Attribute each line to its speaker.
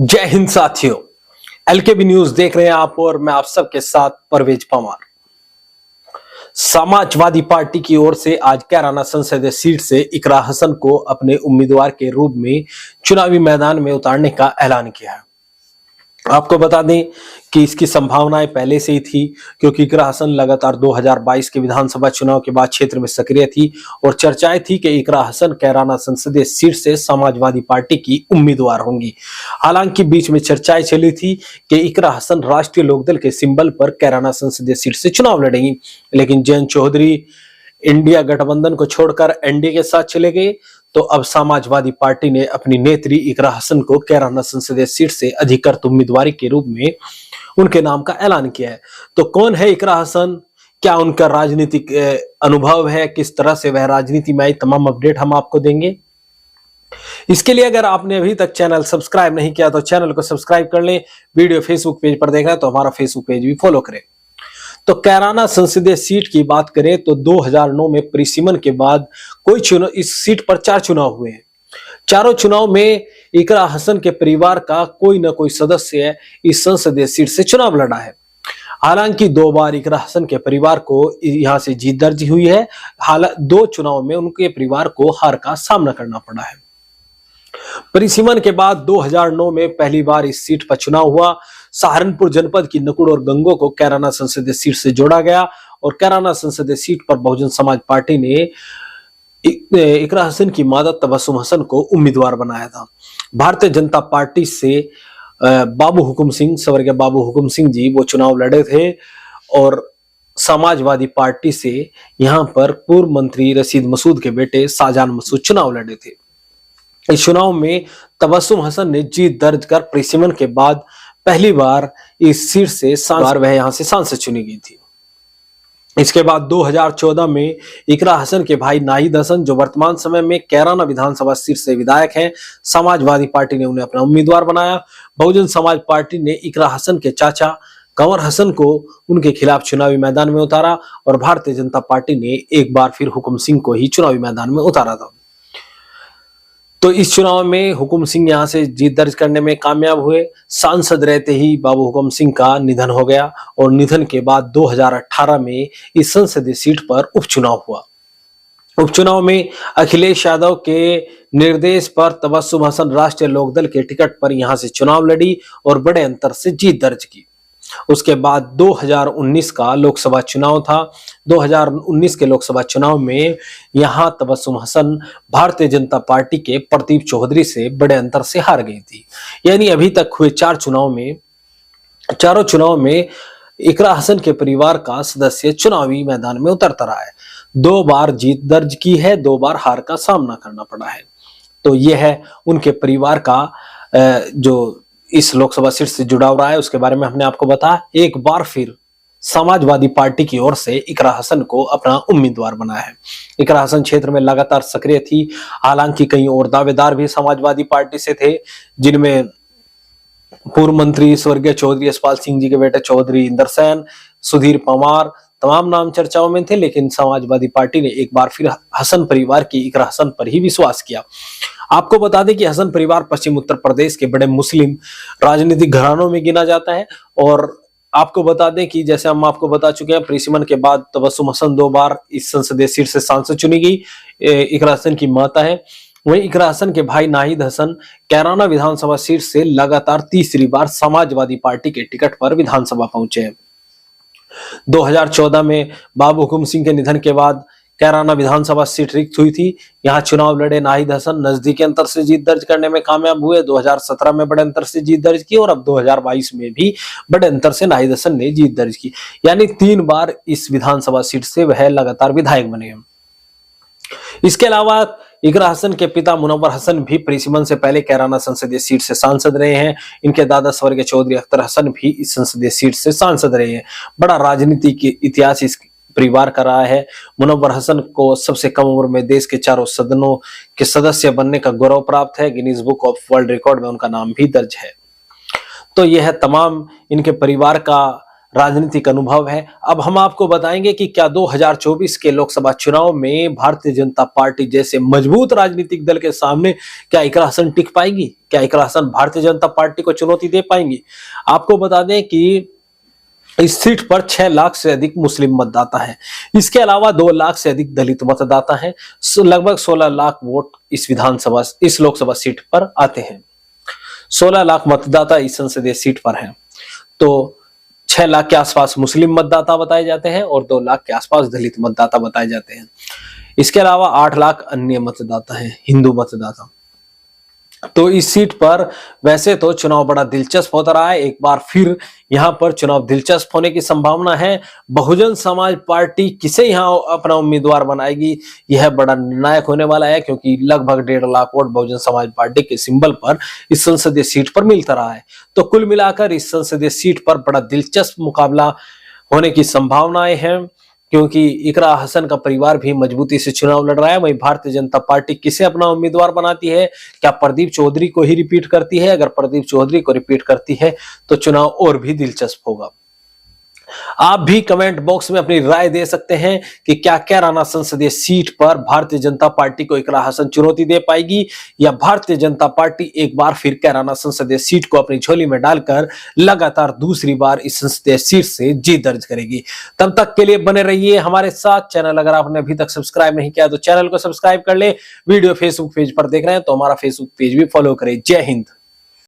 Speaker 1: जय हिंद साथियों, एलकेबी न्यूज देख रहे हैं आप और मैं आप सबके साथ परवेज पवार। समाजवादी पार्टी की ओर से आज कैराना संसदीय सीट से इकरा हसन को अपने उम्मीदवार के रूप में चुनावी मैदान में उतारने का ऐलान किया है। आपको बता दें कि इसकी संभावनाएं पहले से ही थी, क्योंकि इकरा हसन लगातार 2022 के विधानसभा चुनाव के बाद क्षेत्र में सक्रिय थी और चर्चाएं थी कि इकरा हसन कैराना संसदीय सीट से समाजवादी पार्टी की उम्मीदवार होंगी। हालांकि बीच में चर्चाएं चली थी कि इकरा हसन राष्ट्रीय लोकदल के सिंबल पर कैराना संसदीय सीट से चुनाव लड़ेंगी, लेकिन जयंत चौधरी इंडिया गठबंधन को छोड़कर एनडीए के साथ चले गए। तो अब समाजवादी पार्टी ने अपनी नेत्री इकरा हसन को कैराना संसदीय सीट से अधिकृत उम्मीदवारी के रूप में उनके नाम का ऐलान किया है। तो कौन है इकरा हसन, क्या उनका राजनीतिक अनुभव है, किस तरह से वह राजनीति में आई, तमाम अपडेट हम आपको देंगे। इसके लिए अगर आपने अभी तक चैनल सब्सक्राइब नहीं किया तो चैनल को सब्सक्राइब कर लें। वीडियो फेसबुक पेज पर देख रहे हैं तो हमारा फेसबुक पेज भी फॉलो करें। तो कैराना संसदीय सीट की बात करें तो 2009 में परिसीमन के बाद कोई चुनाव, इस सीट पर 4 चुनाव हुए हैं। चारों चुनाव में इकरा हसन के परिवार का कोई ना कोई सदस्य इस संसदीय सीट से चुनाव लड़ा है। हालांकि 2 बार इकरा हसन के परिवार को यहां से जीत दर्ज हुई है। हालांकि 2 चुनाव में उनके परिवार को हार का सामना करना पड़ा है। परिसीमन के बाद 2009 में पहली बार इस सीट पर चुनाव हुआ। सहारनपुर जनपद की नकुड़ और गंगो को कैराना संसदीय सीट से जोड़ा गया और कैराना संसदीय सीट पर बहुजन समाज पार्टी ने इकरा हसन की माता तबस्सुम हसन को उम्मीदवार बनाया था। भारतीय जनता पार्टी से बाबू हुकुम सिंह, स्वर्गीय बाबू हुकुम सिंह जी, वो चुनाव लड़े थे और समाजवादी पार्टी से यहां पर पूर्व मंत्री रशीद मसूद के बेटे शाहजहान मसूद चुनाव लड़े थे। इस चुनाव में तबस्सुम हसन ने जीत दर्ज कर परिसीमन के बाद पहली बार इस सीट से वह यहां से सांसद चुनी गई थी। इसके बाद 2014 में इकरा हसन के भाई नाहिद हसन, जो वर्तमान समय में कैराना विधानसभा सीट से विधायक हैं, समाजवादी पार्टी ने उन्हें अपना उम्मीदवार बनाया। बहुजन समाज पार्टी ने इकरा हसन के चाचा कंवर हसन को उनके खिलाफ चुनावी मैदान में उतारा और भारतीय जनता पार्टी ने एक बार फिर हुकुम सिंह को ही चुनावी मैदान में उतारा था। तो इस चुनाव में हुकुम सिंह यहां से जीत दर्ज करने में कामयाब हुए। सांसद रहते ही बाबू हुकुम सिंह का निधन हो गया और निधन के बाद 2018 में इस संसदीय सीट पर उपचुनाव हुआ। उपचुनाव में अखिलेश यादव के निर्देश पर तबस्सुम हसन राष्ट्रीय लोकदल के टिकट पर यहां से चुनाव लड़ी और बड़े अंतर से जीत दर्ज की। उसके बाद 2019 का लोकसभा चुनाव था। 2019 के लोकसभा चुनाव में यहां तबस्सुम हसन भारतीय जनता पार्टी के प्रदीप चौधरी से बड़े अंतर से हार गई थी। यानी अभी तक हुए 4 चुनाव में, चारों चुनाव में इकरा हसन के परिवार का सदस्य चुनावी मैदान में उतरता रहा है। 2 बार जीत दर्ज की है, 2 बार हार का सामना करना पड़ा है। तो यह है उनके परिवार का जो इस लोकसभा सीट से जुड़ा रहा है, उसके बारे में हमने आपको बताया। एक बार फिर समाजवादी पार्टी की ओर से इकरा हसन को अपना उम्मीदवार बनाया है। इकरा हसन क्षेत्र में लगातार सक्रिय थी। हालांकि कई और दावेदार भी समाजवादी पार्टी से थे, जिनमें पूर्व मंत्री स्वर्गीय चौधरी यशपाल सिंह जी के बेटे चौधरी इंदर सेन, सुधीर पंवार, तमाम नाम चर्चाओं में थे। लेकिन समाजवादी पार्टी ने एक बार फिर हसन परिवार की इकरा हसन पर ही विश्वास किया। आपको बता दें कि हसन परिवार पश्चिम उत्तर प्रदेश के बड़े मुस्लिम राजनीतिक घरानों में गिना जाता है। और आपको बता दें कि जैसे हम आपको बता चुके हैं, परिसीमन के बाद तबस्सुम हसन 2 बार इस संसदीय सीट से सांसद चुनी गई। इकरा हसन की माता है। वहीं इकरा हसन के भाई नाहिद हसन कैराना विधानसभा सीट से लगातार तीसरी बार समाजवादी पार्टी के टिकट पर विधानसभा पहुंचे हैं। 2014 में बाबू हुकुम सिंह के निधन के बाद कैराना विधानसभा सीट रिक्त हुई थी। यहां चुनाव लड़े नाहिद हसन नजदीकी अंतर से जीत दर्ज करने में कामयाब हुए। 2017 में बड़े अंतर से जीत दर्ज की और अब 2022 में भी बड़े अंतर से नाहिद हसन ने जीत दर्ज की। यानी 3 बार इस विधानसभा सीट से वह लगातार विधायक बने हैं। इसके अलावा इकरा हसन के पिता मुनव्वर हसन भी परिसीमन से पहले कैराना संसदीय सीट से सांसद रहे हैं। इनके दादा स्वर्गीय चौधरी अख्तर हसन भी इस संसदीय सीट से सांसद रहे हैं। बड़ा राजनीतिक इतिहास इस परिवार का रहा है। मुनव्वर हसन को सबसे कम उम्र में देश के 4 सदनों के सदस्य बनने का गौरव प्राप्त है। Guinness book of world record में उनका नाम भी दर्ज है। तो यह है तमाम इनके परिवार का राजनीतिक अनुभव है। अब हम आपको बताएंगे कि क्या 2024 के लोकसभा चुनाव में भारतीय जनता पार्टी जैसे मजबूत राजनीतिक दल के सामने क्या इकरा हसन टिक पाएगी, क्या इकरा हसन भारतीय जनता पार्टी को चुनौती दे पाएंगी। आपको बता दें कि इस सीट पर 6 लाख से अधिक मुस्लिम मतदाता हैं। इसके अलावा 2 लाख से अधिक दलित मतदाता हैं। लगभग 16 लाख वोट इस लोकसभा सीट पर आते हैं। 16 लाख मतदाता इस संसदीय सीट पर हैं। तो 6 लाख के आसपास मुस्लिम मतदाता बताए जाते हैं और 2 लाख के आसपास दलित मतदाता बताए जाते हैं। इसके अलावा 8 लाख अन्य मतदाता हैं, हिंदू मतदाता। तो इस सीट पर वैसे तो चुनाव बड़ा दिलचस्प होता रहा है। एक बार फिर यहां पर चुनाव दिलचस्प होने की संभावना है। बहुजन समाज पार्टी किसे यहां अपना उम्मीदवार बनाएगी, यह बड़ा निर्णायक होने वाला है, क्योंकि लगभग 1.5 लाख वोट बहुजन समाज पार्टी के सिंबल पर इस संसदीय सीट पर मिलता रहा है। तो कुल मिलाकर इस संसदीय सीट पर बड़ा दिलचस्प मुकाबला होने की संभावनाएं हैं, क्योंकि इकरा हसन का परिवार भी मजबूती से चुनाव लड़ रहा है। वहीं भारतीय जनता पार्टी किसे अपना उम्मीदवार बनाती है, क्या प्रदीप चौधरी को ही रिपीट करती है? अगर प्रदीप चौधरी को रिपीट करती है तो चुनाव और भी दिलचस्प होगा। आप भी कमेंट बॉक्स में अपनी राय दे सकते हैं कि क्या कैराना संसदीय सीट पर भारतीय जनता पार्टी को इकरा हसन चुनौती दे पाएगी, या भारतीय जनता पार्टी एक बार फिर कैराना संसदीय सीट को अपनी झोली में डालकर लगातार दूसरी बार इस संसदीय सीट से जीत दर्ज करेगी। तब तक के लिए बने रहिए हमारे साथ। चैनल अगर आपने अभी तक सब्सक्राइब नहीं किया तो चैनल को सब्सक्राइब कर ले। वीडियो फेसबुक पेज पर देख रहे हैं तो हमारा फेसबुक पेज भी फॉलो करें। जय हिंद।